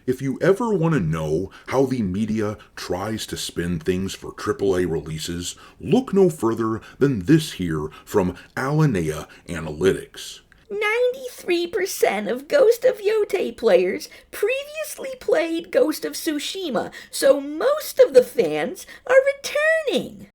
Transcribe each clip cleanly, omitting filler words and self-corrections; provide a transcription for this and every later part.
If you ever want to know how the media tries to spin things for AAA releases, look no further than this here from Alinea Analytics. 93% of Ghost of Yotei players previously played Ghost of Tsushima, so most of the fans are returning.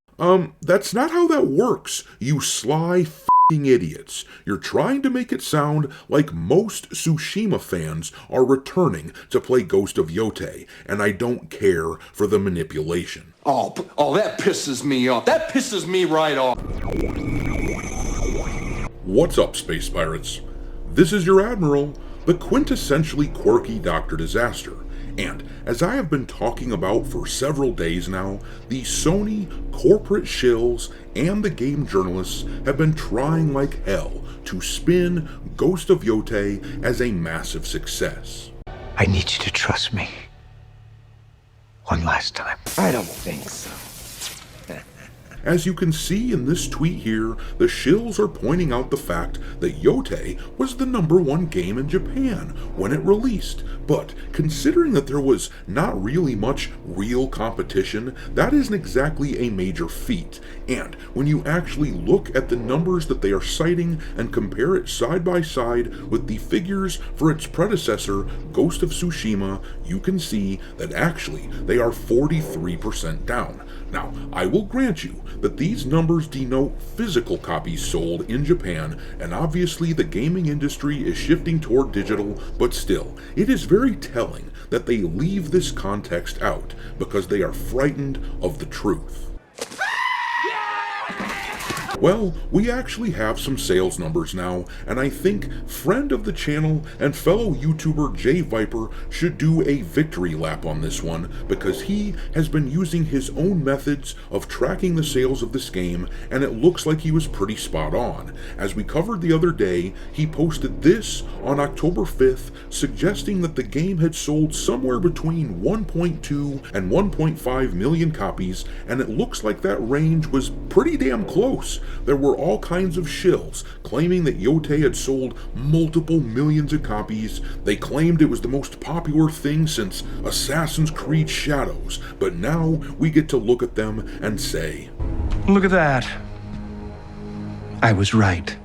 That's not how that works, you sly f***ing idiots. You're trying to make it sound like most Tsushima fans are returning to play Ghost of Yotei, and I don't care for the manipulation. Oh, that pisses me off. That pisses me right off. What's up, Space Pirates? This is your Admiral, the quintessentially quirky Dr. Disaster. And as I have been talking about for several days now, the Sony corporate shills and the game journalists have been trying like hell to spin Ghost of Yotei as a massive success. I need you to trust me. One last time. I don't think so. As you can see in this tweet here, the shills are pointing out the fact that Yotei was the #1 game in Japan when it released, but considering that there was not really much real competition, that isn't exactly a major feat, and when you actually look at the numbers that they are citing and compare it side by side with the figures for its predecessor, Ghost of Tsushima, you can see that actually they are 43% down. Now, I will grant you that these numbers denote physical copies sold in Japan, and obviously the gaming industry is shifting toward digital, but still, it is very telling that they leave this context out because they are frightened of the truth. Well, we actually have some sales numbers now, and I think friend of the channel and fellow YouTuber Jay Viper should do a victory lap on this one, because he has been using his own methods of tracking the sales of this game, and it looks like he was pretty spot on. As we covered the other day, he posted this on October 5th, suggesting that the game had sold somewhere between 1.2 and 1.5 million copies, and it looks like that range was pretty damn close. There were all kinds of shills claiming that Yotei had sold multiple millions of copies. They claimed it was the most popular thing since Assassin's Creed Shadows, but now we get to look at them and say, Look at that. I was right.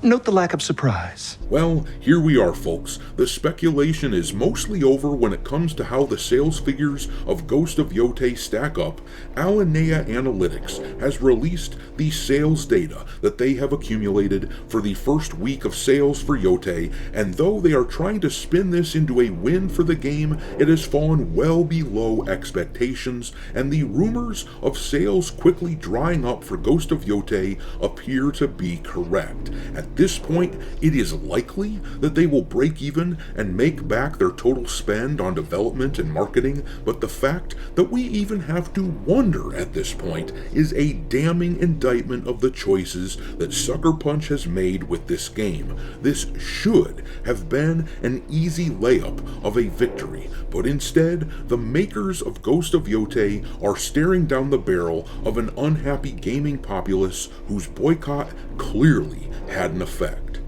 Note the lack of surprise. well, here we are, folks. The speculation is mostly over when it comes to how the sales figures of Ghost of Yotei stack up. Alinea Analytics has released the sales data that they have accumulated for the first week of sales for Yotei, and though they are trying to spin this into a win for the game, it has fallen well below expectations, and the rumors of sales quickly drying up for Ghost of Yotei appear to be correct. At this point, it is likely that they will break even and make back their total spend on development and marketing, but the fact that we even have to wonder at this point is a damning indictment of the choices that Sucker Punch has made with this game. This should have been an easy layup of a victory, but instead, the makers of Ghost of Yotei are staring down the barrel of an unhappy gaming populace whose boycott clearly had an effect.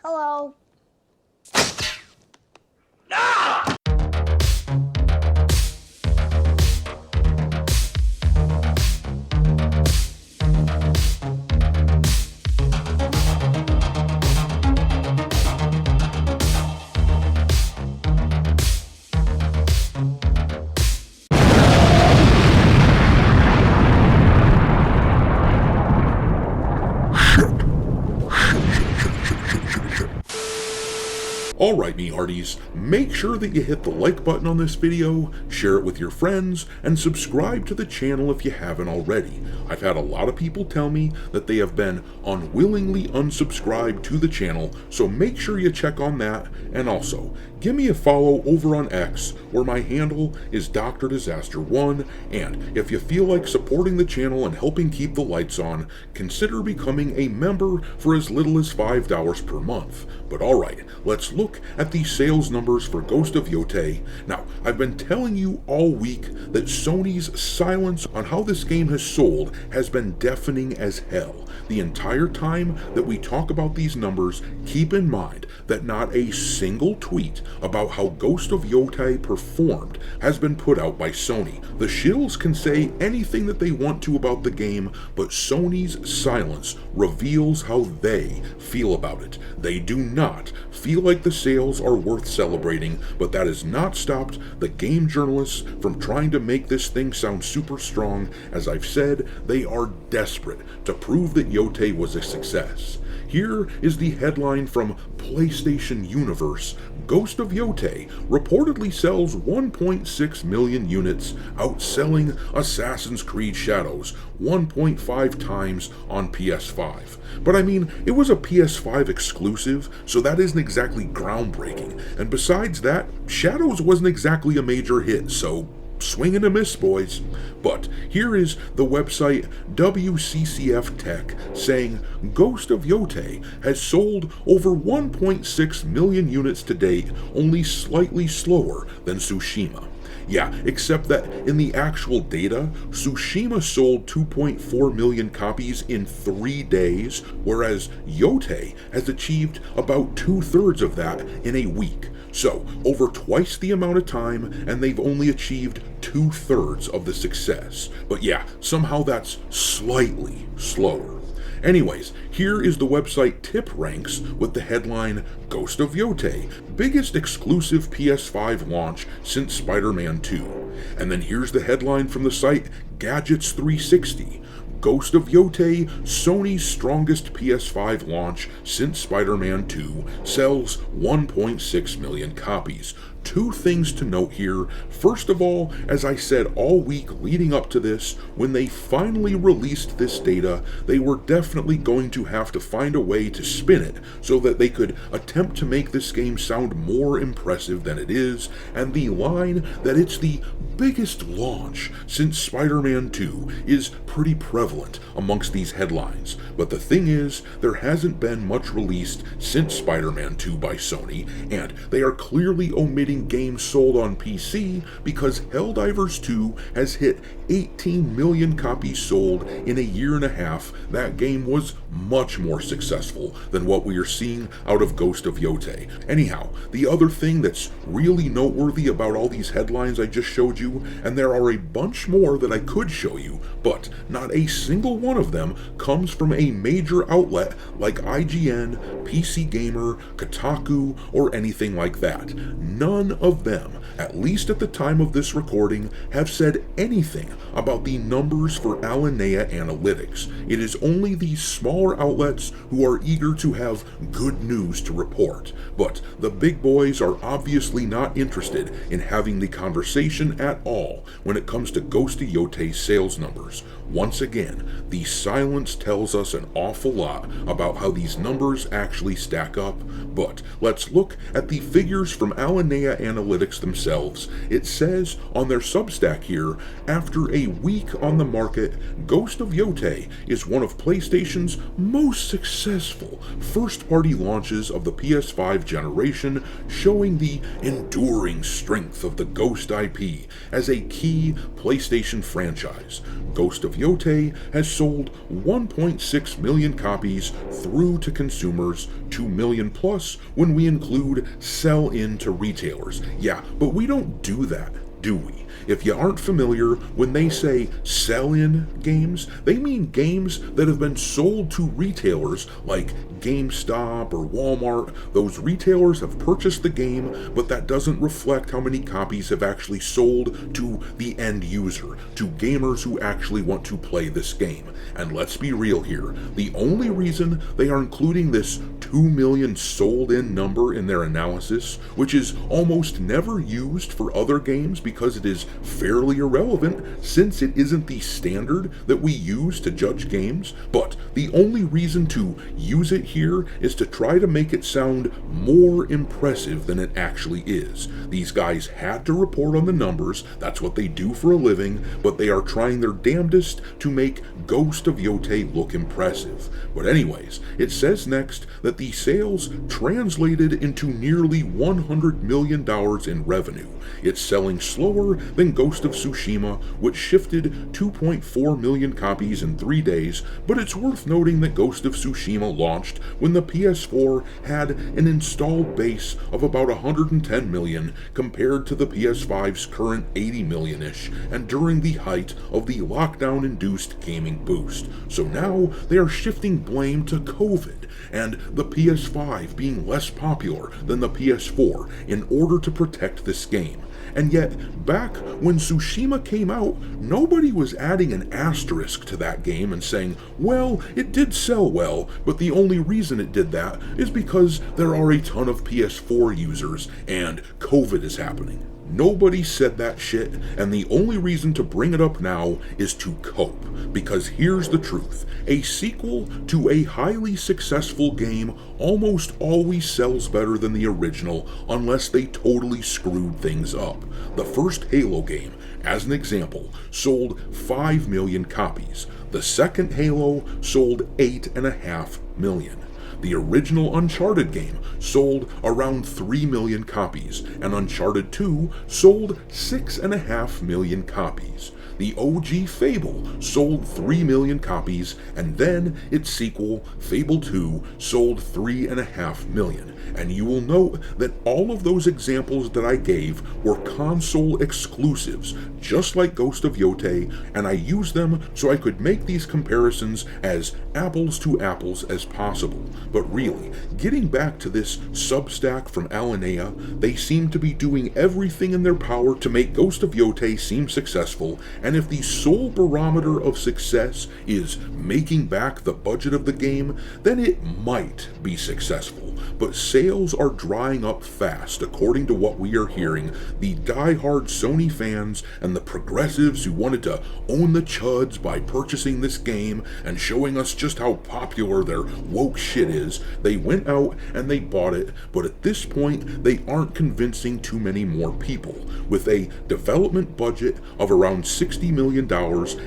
Hello. Alright, me hearties, make sure that you hit the like button on this video, share it with your friends, and subscribe to the channel if you haven't already. I've had a lot of people tell me that they have been unwillingly unsubscribed to the channel, so make sure you check on that, and also, give me a follow over on X, where my handle is Dr. Disaster1, and if you feel like supporting the channel and helping keep the lights on, consider becoming a member for as little as $5 per month. But alright, let's look look at the sales numbers for Ghost of Yotei. Now, I've been telling you all week that Sony's silence on how this game has sold has been deafening as hell. The entire time that we talk about these numbers, keep in mind that not a single tweet about how Ghost of Yotei performed has been put out by Sony. The shills can say anything that they want to about the game, but Sony's silence reveals how they feel about it. They do not feel like the sales are worth celebrating, but that has not stopped the game journalists from trying to make this thing sound super strong. As I've said, they are desperate to prove that Yotei was a success. Here is the headline from PlayStation Universe. Ghost of Yotei reportedly sells 1.6 million units, outselling Assassin's Creed Shadows 1.5 times on PS5. But I mean, it was a PS5 exclusive, so that isn't exactly groundbreaking. And besides that, Shadows wasn't exactly a major hit, so swing and a miss, boys. But here is the website WCCF Tech saying Ghost of Yotei has sold over 1.6 million units to date, only slightly slower than Tsushima. Yeah, except that in the actual data, Tsushima sold 2.4 million copies in 3 days, whereas Yotei has achieved about 2/3 of that in a week. So, over twice the amount of time, and they've only achieved 2/3 of the success. But yeah, somehow that's slightly slower. Anyways, here is the website Tip Ranks with the headline, Ghost of Yotei, biggest exclusive PS5 launch since Spider-Man 2. And then here's the headline from the site Gadgets 360. Ghost of Yotei, Sony's strongest PS5 launch since Spider-Man 2, sells 1.6 million copies. Two things to note here. First of all, as I said all week leading up to this, when they finally released this data, they were definitely going to have to find a way to spin it so that they could attempt to make this game sound more impressive than it is, and the line that it's the biggest launch since Spider-Man 2 is pretty prevalent amongst these headlines. But the thing is, there hasn't been much released since Spider-Man 2 by Sony, and they are clearly omitting games sold on PC because Helldivers 2 has hit 18 million copies sold in a year and a half. That game was much more successful than what we are seeing out of Ghost of Yotei. Anyhow, the other thing that's really noteworthy about all these headlines I just showed you, and there are a bunch more that I could show you, but not a single one of them comes from a major outlet like IGN, PC Gamer, Kotaku, or anything like that. None of them, at least at the time of this recording, have said anything about the numbers for Alinea Analytics. It is only these smaller outlets who are eager to have good news to report. But the big boys are obviously not interested in having the conversation at all when it comes to Ghost of Yotei's sales numbers. Once again, the silence tells us an awful lot about how these numbers actually stack up, but let's look at the figures from Alinea Analytics themselves. It says on their Substack here, after a week on the market, Ghost of Yotei is one of PlayStation's most successful first-party launches of the PS5 generation, showing the enduring strength of the Ghost IP as a key PlayStation franchise. Ghost of Yotei has sold 1.6 million copies through to consumers, 2 million plus when we include sell-in to retailers. Yeah, but we don't do that, do we? If you aren't familiar, when they say sell-in games, they mean games that have been sold to retailers like GameStop or Walmart. Those retailers have purchased the game, but that doesn't reflect how many copies have actually sold to the end user, to gamers who actually want to play this game. And let's be real here, the only reason they are including this 2 million sold-in number in their analysis, which is almost never used for other games because it is fairly irrelevant since it isn't the standard that we use to judge games, but the only reason to use it here is to try to make it sound more impressive than it actually is. These guys had to report on the numbers, that's what they do for a living, but they are trying their damnedest to make Ghost of Yotei look impressive. But anyways, it says next that the sales translated into nearly $100 million in revenue. It's selling slower than Ghost of Tsushima, which shifted 2.4 million copies in 3 days, but it's worth noting that Ghost of Tsushima launched when the PS4 had an installed base of about 110 million compared to the PS5's current 80 million-ish, and during the height of the lockdown-induced gaming boost. So now they are shifting blame to COVID and the PS5 being less popular than the PS4 in order to protect this game. And yet, back when Tsushima came out, nobody was adding an asterisk to that game and saying, well, it did sell well, but the only reason it did that is because there are a ton of PS4 users and COVID is happening. Nobody said that shit, and the only reason to bring it up now is to cope, because here's the truth. A sequel to a highly successful game almost always sells better than the original unless they totally screwed things up. The first Halo game, as an example, sold 5 million copies. The second Halo sold 8.5 million. The original Uncharted game sold around 3 million copies, and Uncharted 2 sold 6.5 million copies. The OG Fable sold 3 million copies, and then its sequel, Fable 2, sold 3.5 million. And you will note that all of those examples that I gave were console exclusives, just like Ghost of Yotei, and I used them so I could make these comparisons as apples to apples as possible. But really, getting back to this Substack from Alinea, they seem to be doing everything in their power to make Ghost of Yotei seem successful, and if the sole barometer of success is making back the budget of the game, then it might be successful. But sales are drying up fast, according to what we are hearing. The die-hard Sony fans and the progressives who wanted to own the chuds by purchasing this game and showing us just how popular their woke shit is, they went out and they bought it, but at this point, they aren't convincing too many more people. With a development budget of around $60 million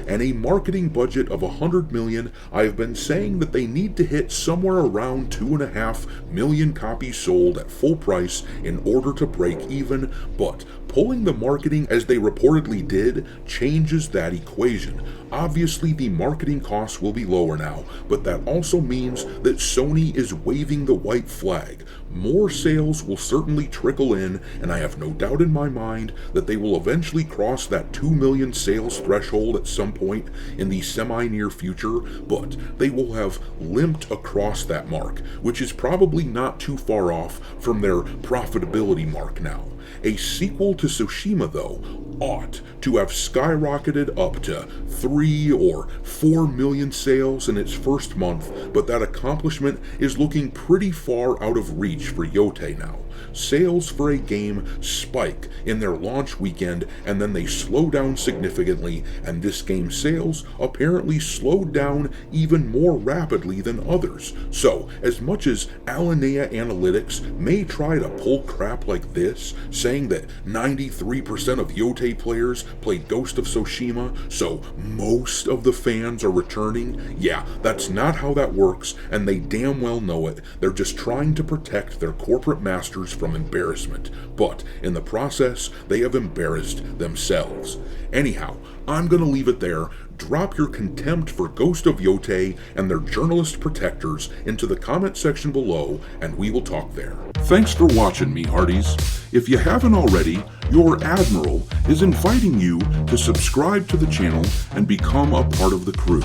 and a marketing budget of $100 million, I've been saying that they need to hit somewhere around 2.5 million copies sold at full price in order to break even, but pulling the marketing as they reportedly did changes that equation. Obviously, the marketing costs will be lower now, but that also means that Sony is waving the white flag. More sales will certainly trickle in, and I have no doubt in my mind that they will eventually cross that 2 million sales threshold at some point in the semi-near future, but they will have limped across that mark, which is probably not too far off from their profitability mark now. A sequel to Tsushima, though, ought to have skyrocketed up to 3 or 4 million sales in its first month, but that accomplishment is looking pretty far out of reach for Yotei now. Sales for a game spike in their launch weekend, and then they slow down significantly, and this game's sales apparently slowed down even more rapidly than others. So, as much as Alinea Analytics may try to pull crap like this, saying that 93% of Yotei players played Ghost of Tsushima, so most of the fans are returning, yeah, that's not how that works, and they damn well know it. They're just trying to protect their corporate masters from embarrassment, but in the process, they have embarrassed themselves. Anyhow, I'm gonna leave it there. Drop your contempt for Ghost of Yotei and their journalist protectors into the comment section below, and we will talk there. Thanks for watching, me hearties. If you haven't already, your Admiral is inviting you to subscribe to the channel and become a part of the crew.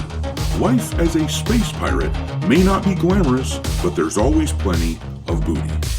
Life as a space pirate may not be glamorous, but there's always plenty of booty.